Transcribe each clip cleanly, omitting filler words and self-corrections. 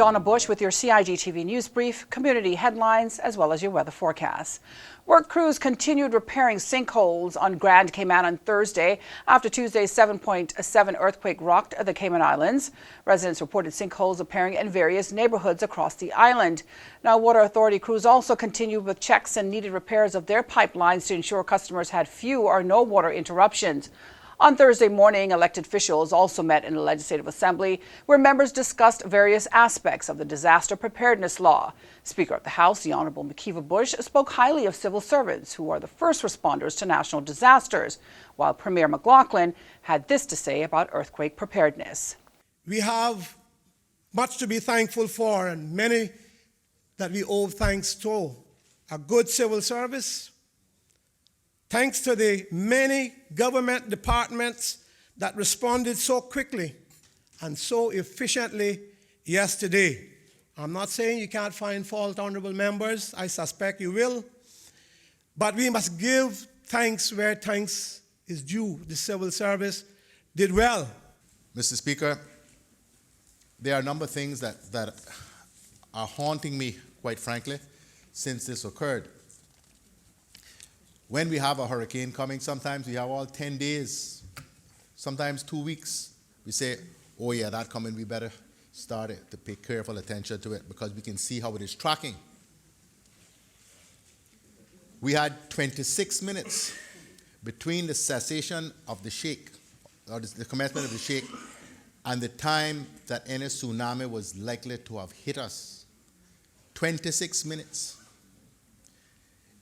Donna Bush with your CIG-TV News Brief, community headlines, as well as your weather forecasts. Work crews continued repairing sinkholes on Grand Cayman on Thursday after Tuesday's 7.7 earthquake rocked the Cayman Islands. Residents reported sinkholes appearing in various neighborhoods across the island. Now, Water Authority crews also continued with checks and needed repairs of their pipelines to ensure customers had few or no water interruptions. On Thursday morning, elected officials also met in the Legislative Assembly, where members discussed various aspects of the disaster preparedness law. Speaker of the House, the Honorable Makeva Bush, spoke highly of civil servants who are the first responders to national disasters, while Premier McLaughlin had this to say about earthquake preparedness. We have much to be thankful for, and many that we owe thanks to. A good civil service, thanks to the many government departments that responded so quickly and so efficiently yesterday. I'm not saying you can't find fault, honorable members. I suspect you will. But we must give thanks where thanks is due. The civil service did well. Mr. Speaker, there are a number of things that are haunting me, quite frankly, since this occurred. When we have a hurricane coming, sometimes we have all 10 days, sometimes 2 weeks. We say, oh yeah, that coming, we better start it, to pay careful attention to it because we can see how it is tracking. We had 26 minutes between the cessation of the shake, or the commencement of the shake, and the time that any tsunami was likely to have hit us. 26 minutes.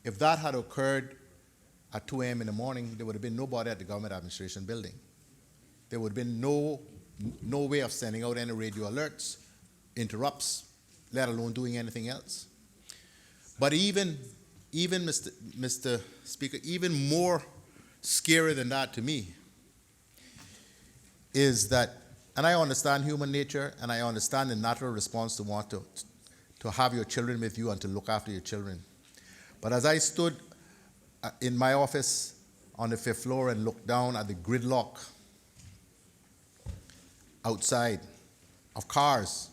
If that had occurred at 2 a.m. in the morning, there would have been nobody at the government administration building. There would have been no way of sending out any radio alerts, interrupts, let alone doing anything else. But even Mr. Speaker, even more scary than that to me is that, and I understand human nature, and I understand the natural response to want to have your children with you and to look after your children. But as I stood in my office on the 5th floor and looked down at the gridlock outside of cars,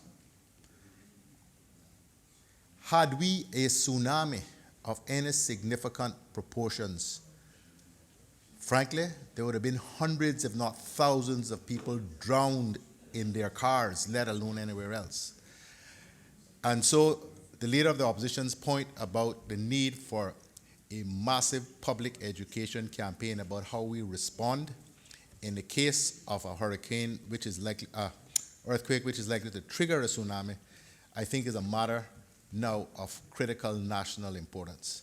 had we a tsunami of any significant proportions, frankly, there would have been hundreds, if not thousands, of people drowned in their cars, let alone anywhere else. And so the leader of the opposition's point about the need for a massive public education campaign about how we respond in the case of a hurricane, which is likely, earthquake, which is likely to trigger a tsunami, I think is a matter now of critical national importance.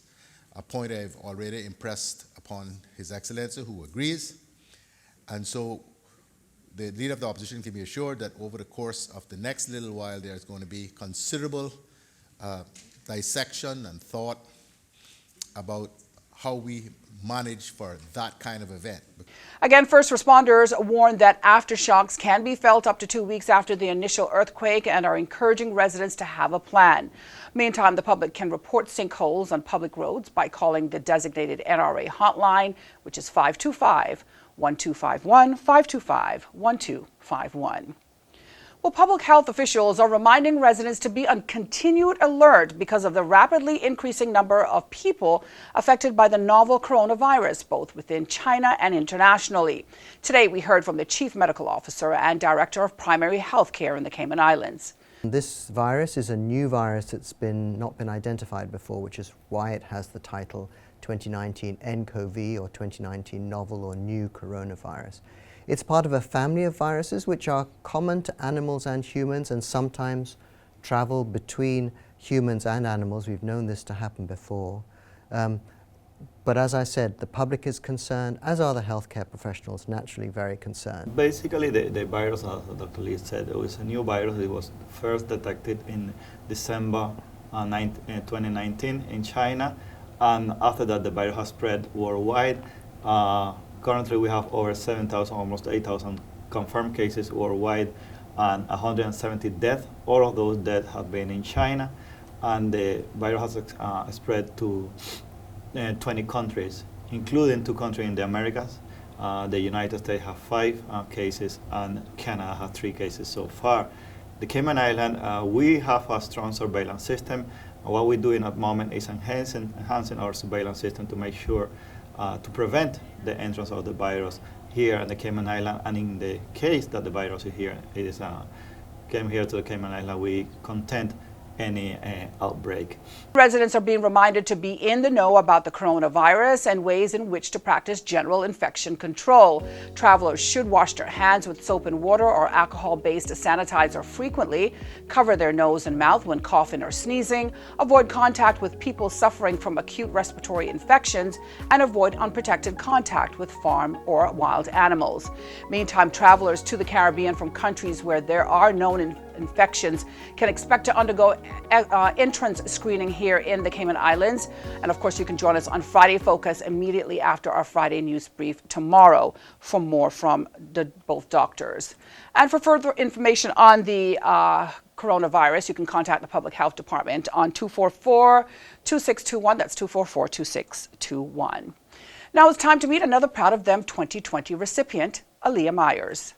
A point I've already impressed upon His Excellency, who agrees. And so the leader of the opposition can be assured that over the course of the next little while, there's going to be considerable dissection and thought about how we manage for that kind of event. Again, first responders warned that aftershocks can be felt up to 2 weeks after the initial earthquake and are encouraging residents to have a plan. Meantime, the public can report sinkholes on public roads by calling the designated NRA hotline, which is 525-1251, 525-1251. Well, public health officials are reminding residents to be on continued alert because of the rapidly increasing number of people affected by the novel coronavirus, both within China and internationally. Today, we heard from the Chief Medical Officer and Director of Primary Health Care in the Cayman Islands. This virus is a new virus that's not been identified before, which is why it has the title 2019 nCoV, or 2019 novel or new coronavirus. It's part of a family of viruses which are common to animals and humans and sometimes travel between humans and animals. We've known this to happen before. But as I said, the public is concerned, as are the healthcare professionals, naturally very concerned. Basically, the virus, as Dr. Lee said, it was a new virus. It was first detected in December 2019 in China. And after that, the virus has spread worldwide. Currently, we have over 7,000, almost 8,000 confirmed cases worldwide and 170 deaths. All of those deaths have been in China, and the virus has spread to 20 countries, including 2 countries in the Americas. The United States have 5 cases, and Canada has 3 cases so far. the Cayman Island, we have a strong surveillance system. What we're doing at the moment is enhancing our surveillance system to make sure to prevent the entrance of the virus here in the Cayman Island. And in the case that the virus is here, came here to the Cayman Island, we contain any outbreak. Residents are being reminded to be in the know about the coronavirus and ways in which to practice general infection control. Travelers should wash their hands with soap and water or alcohol-based sanitizer frequently, cover their nose and mouth when coughing or sneezing, avoid contact with people suffering from acute respiratory infections, and avoid unprotected contact with farm or wild animals. Meantime, travelers to the Caribbean from countries where there are known infections can expect to undergo entrance screening here in the Cayman Islands. And of course, you can join us on Friday Focus immediately after our Friday news brief tomorrow for more from both doctors. And for further information on the coronavirus, you can contact the Public Health Department on 244-2621. That's 244-2621. Now it's time to meet another Proud of Them 2020 recipient, Aliyah Meyers.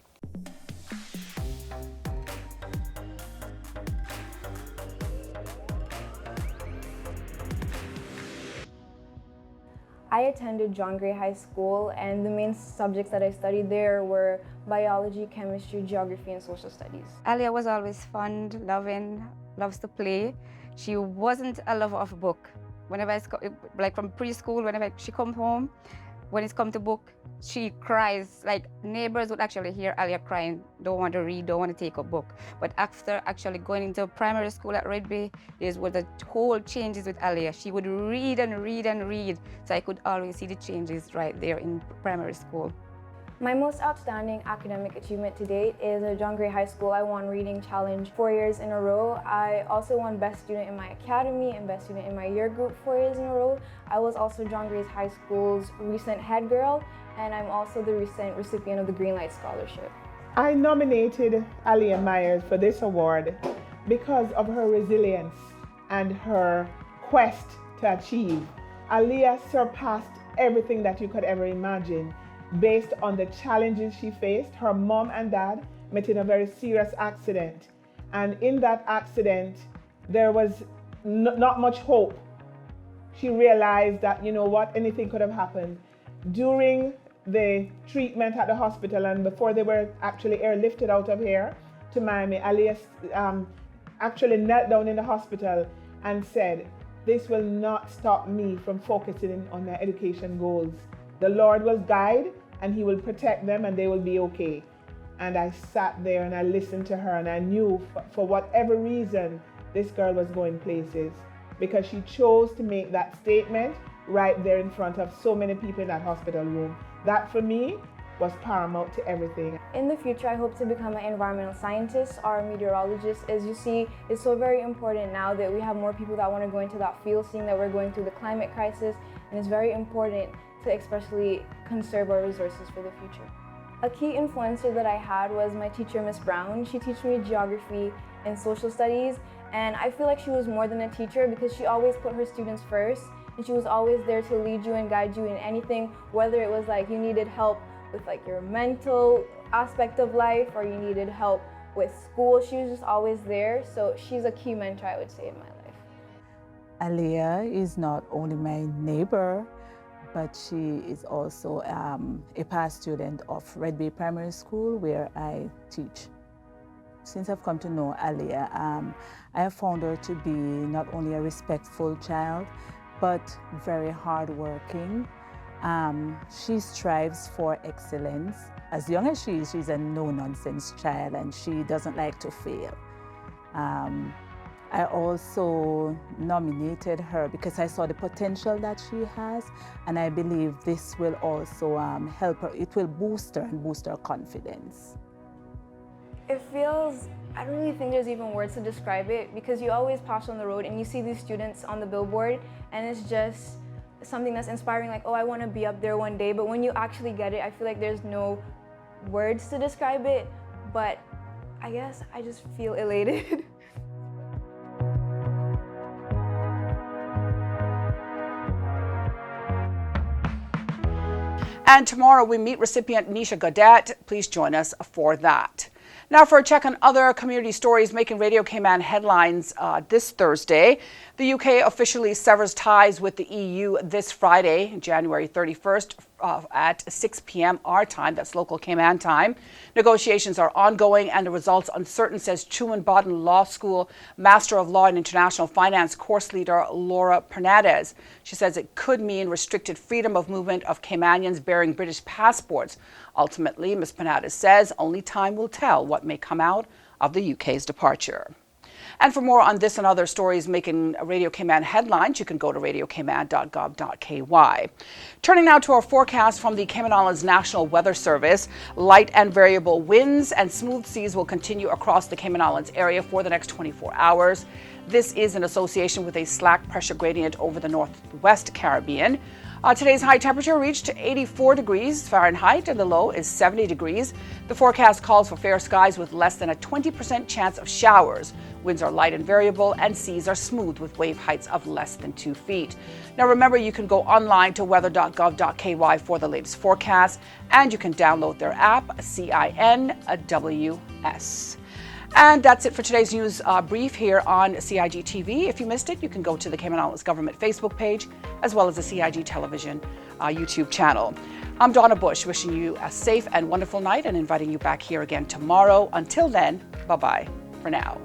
I attended John Gray High School, and the main subjects that I studied there were biology, chemistry, geography, and social studies. Aliyah was always fun, loving, loves to play. She wasn't a lover of book. Whenever like from preschool, whenever she comes home, when it's come to book, she cries. Like neighbors would actually hear Aliyah crying, don't want to read, don't want to take a book. But after actually going into primary school at Red Bay, there's where the whole changes with Aliyah. She would read and read and read. So I could always see the changes right there in primary school. My most outstanding academic achievement to date is at John Gray High School. I won Reading Challenge 4 years in a row. I also won Best Student in my academy and Best Student in my year group 4 years in a row. I was also John Gray High School's recent head girl, and I'm also the recent recipient of the Green Light Scholarship. I nominated Aliyah Meyers for this award because of her resilience and her quest to achieve. Aliyah surpassed everything that you could ever imagine. Based on the challenges she faced, her mom and dad met in a very serious accident. And in that accident, there was not much hope. She realized that, you know what, anything could have happened. During the treatment at the hospital and before they were actually airlifted out of here to Miami, Aliyah actually knelt down in the hospital and said, "This will not stop me from focusing on my education goals. The Lord will guide and He will protect them and they will be okay." And I sat there and I listened to her, and I knew for whatever reason this girl was going places, because she chose to make that statement right there in front of so many people in that hospital room. That for me was paramount to everything. In the future, I hope to become an environmental scientist or a meteorologist. As you see, it's so very important now that we have more people that want to go into that field, seeing that we're going through the climate crisis, and it's very important to especially conserve our resources for the future. A key influencer that I had was my teacher, Miss Brown. She taught me geography and social studies, and I feel like she was more than a teacher because she always put her students first, and she was always there to lead you and guide you in anything, whether it was like you needed help with like your mental aspect of life or you needed help with school. She was just always there, so she's a key mentor, I would say, in my life. Aliyah is not only my neighbor, but she is also a past student of Red Bay Primary School, where I teach. Since I've come to know Aliyah, I have found her to be not only a respectful child, but very hardworking. She strives for excellence. As young as she is, she's a no-nonsense child, and she doesn't like to fail. I also nominated her because I saw the potential that she has, and I believe this will also help her. It will boost her and boost her confidence. It feels, I don't really think there's even words to describe it, because you always pass on the road and you see these students on the billboard, and it's just something that's inspiring, like, oh, I want to be up there one day. But when you actually get it, I feel like there's no words to describe it, but I guess I just feel elated. And tomorrow we meet recipient Nisha Gaudette. Please join us for that. Now for a check on other community stories making Radio Cayman headlines this Thursday. The UK officially severs ties with the EU this Friday, January 31st, at 6 p.m. our time. That's local Cayman time. Negotiations are ongoing and the results uncertain, says Truman Bodden Law School Master of Law and International Finance course leader Laura Pernadez. She says it could mean restricted freedom of movement of Caymanians bearing British passports. Ultimately, Ms. Pernadez says only time will tell what may come out of the UK's departure. And for more on this and other stories making Radio Cayman headlines, you can go to radiocayman.gov.ky. Turning now to our forecast from the Cayman Islands National Weather Service. Light and variable winds and smooth seas will continue across the Cayman Islands area for the next 24 hours. This is in association with a slack pressure gradient over the northwest Caribbean. Today's high temperature reached 84 degrees Fahrenheit and the low is 70 degrees. The forecast calls for fair skies with less than a 20% chance of showers. Winds are light and variable and seas are smooth with wave heights of less than 2 feet. Now remember, you can go online to weather.gov.ky for the latest forecast, and you can download their app, CINWS. And that's it for today's news brief here on CIG TV. If you missed it, you can go to the Cayman Islands Government Facebook page as well as the CIG Television YouTube channel. I'm Donna Bush, wishing you a safe and wonderful night and inviting you back here again tomorrow. Until then, bye-bye for now.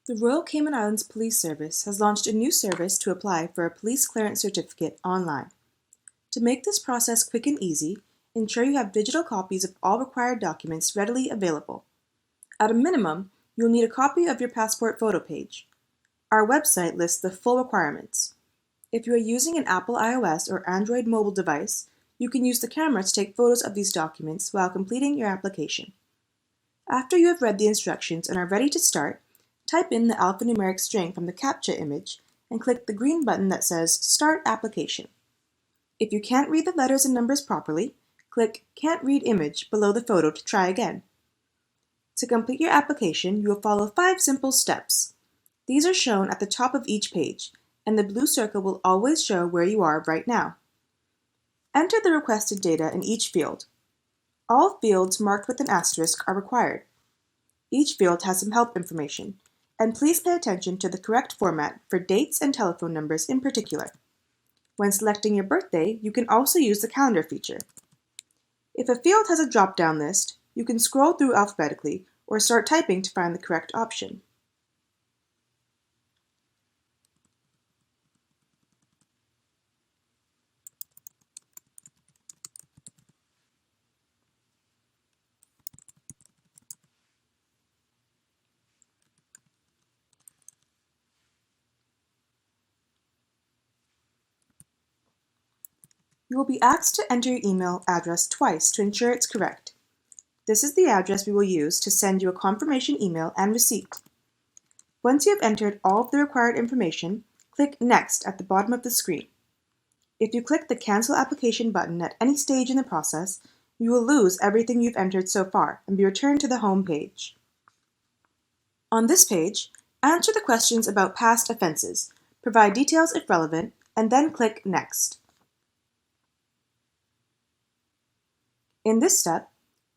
The Royal Cayman Islands Police Service has launched a new service to apply for a police clearance certificate online. To make this process quick and easy, ensure you have digital copies of all required documents readily available. At a minimum, you'll need a copy of your passport photo page. Our website lists the full requirements. If you are using an Apple iOS or Android mobile device, you can use the camera to take photos of these documents while completing your application. After you have read the instructions and are ready to start, type in the alphanumeric string from the CAPTCHA image and click the green button that says Start Application. If you can't read the letters and numbers properly, click Can't Read Image below the photo to try again. To complete your application, you will follow 5 simple steps. These are shown at the top of each page, and the blue circle will always show where you are right now. Enter the requested data in each field. All fields marked with an asterisk are required. Each field has some help information, and please pay attention to the correct format for dates and telephone numbers in particular. When selecting your birthday, you can also use the calendar feature. If a field has a drop-down list, you can scroll through alphabetically or start typing to find the correct option. You will be asked to enter your email address twice to ensure it's correct. This is the address we will use to send you a confirmation email and receipt. Once you have entered all of the required information, click Next at the bottom of the screen. If you click the Cancel Application button at any stage in the process, you will lose everything you've entered so far and be returned to the home page. On this page, answer the questions about past offenses, provide details if relevant, and then click Next. In this step,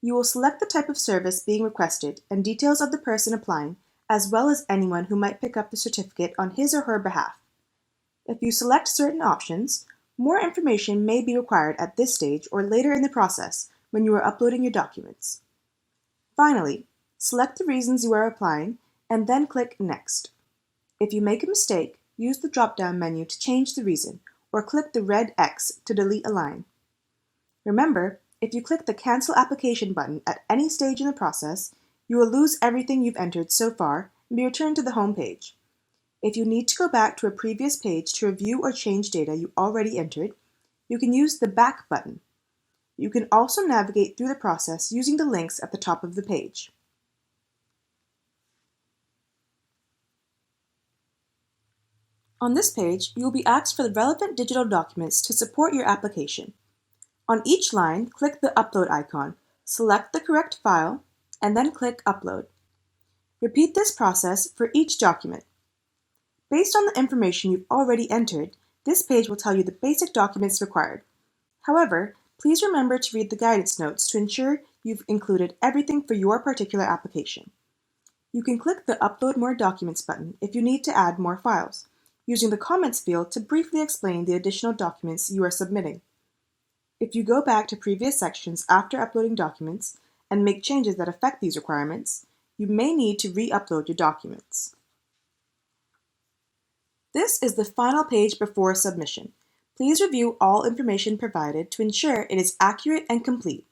you will select the type of service being requested and details of the person applying, as well as anyone who might pick up the certificate on his or her behalf. If you select certain options, more information may be required at this stage or later in the process when you are uploading your documents. Finally, select the reasons you are applying and then click Next. If you make a mistake, use the drop-down menu to change the reason or click the red X to delete a line. Remember, if you click the Cancel Application button at any stage in the process, You will lose everything you've entered so far and be returned to the home page. If you need to go back to a previous page to review or change data you already entered, you can use the Back button. You can also navigate through the process using the links at the top of the page. On this page, you will be asked for the relevant digital documents to support your application. On each line, click the Upload icon, select the correct file, and then click Upload. Repeat this process for each document. Based on the information you've already entered, this page will tell you the basic documents required. However, please remember to read the guidance notes to ensure you've included everything for your particular application. You can click the Upload More Documents button if you need to add more files, using the Comments field to briefly explain the additional documents you are submitting. If you go back to previous sections after uploading documents and make changes that affect these requirements, you may need to re-upload your documents. This is the final page before submission. Please review all information provided to ensure it is accurate and complete.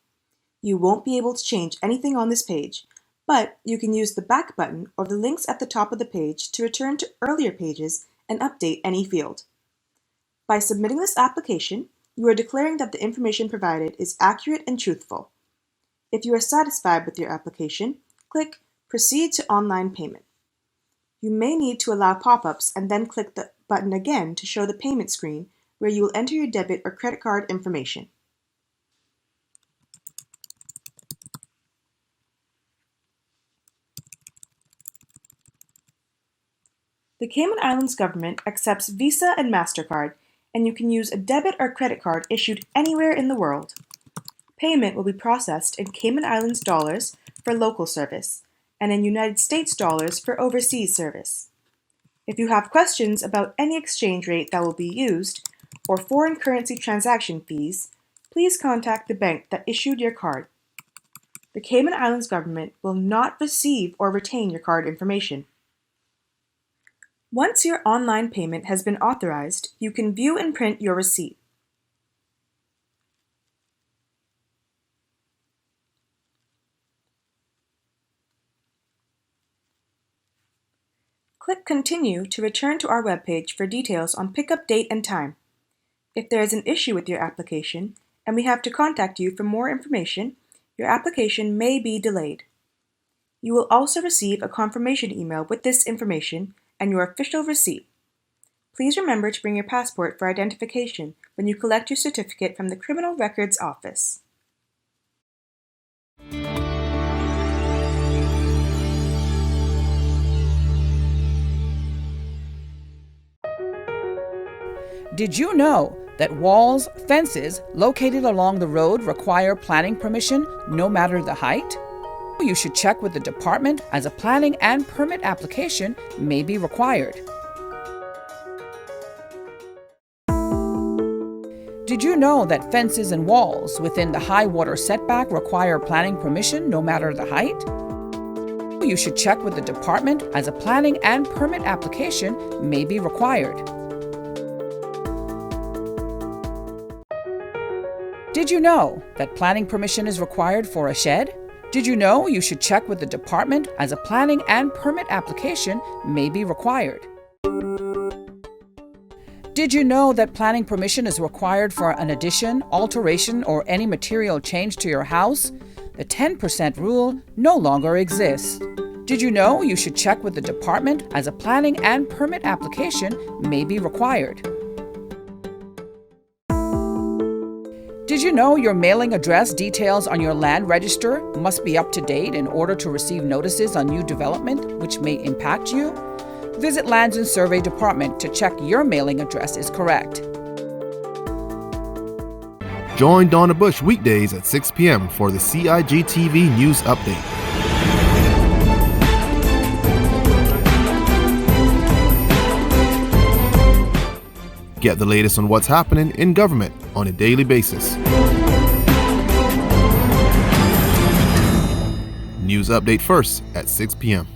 You won't be able to change anything on this page, but you can use the Back button or the links at the top of the page to return to earlier pages and update any field. By submitting this application, you are declaring that the information provided is accurate and truthful. If you are satisfied with your application, click Proceed to Online Payment. You may need to allow pop-ups and then click the button again to show the payment screen where you will enter your debit or credit card information. The Cayman Islands government accepts Visa and MasterCard, and you can use a debit or credit card issued anywhere in the world. Payment will be processed in Cayman Islands dollars for local service, and in United States dollars for overseas service. If you have questions about any exchange rate that will be used, or foreign currency transaction fees, please contact the bank that issued your card. The Cayman Islands government will not receive or retain your card information. Once your online payment has been authorized, you can view and print your receipt. Click Continue to return to our webpage for details on pickup date and time. If there is an issue with your application and we have to contact you for more information, your application may be delayed. You will also receive a confirmation email with this information and your official receipt. Please remember to bring your passport for identification when you collect your certificate from the Criminal Records Office. Did you know that walls, fences located along the road require planning permission no matter the height? You should check with the department as a planning and permit application may be required. Did you know that fences and walls within the high water setback require planning permission no matter the height? You should check with the department as a planning and permit application may be required. Did you know that planning permission is required for a shed? Did you know you should check with the department as a planning and permit application may be required? Did you know that planning permission is required for an addition, alteration, or any material change to your house? The 10% rule no longer exists. Did you know you should check with the department as a planning and permit application may be required? Did you know your mailing address details on your land register must be up to date in order to receive notices on new development which may impact you? Visit Lands and Survey Department to check your mailing address is correct. Join Donna Bush weekdays at 6 p.m. for the CIG-TV News Update. Get the latest on what's happening in government on a daily basis. News Update first at 6 p.m.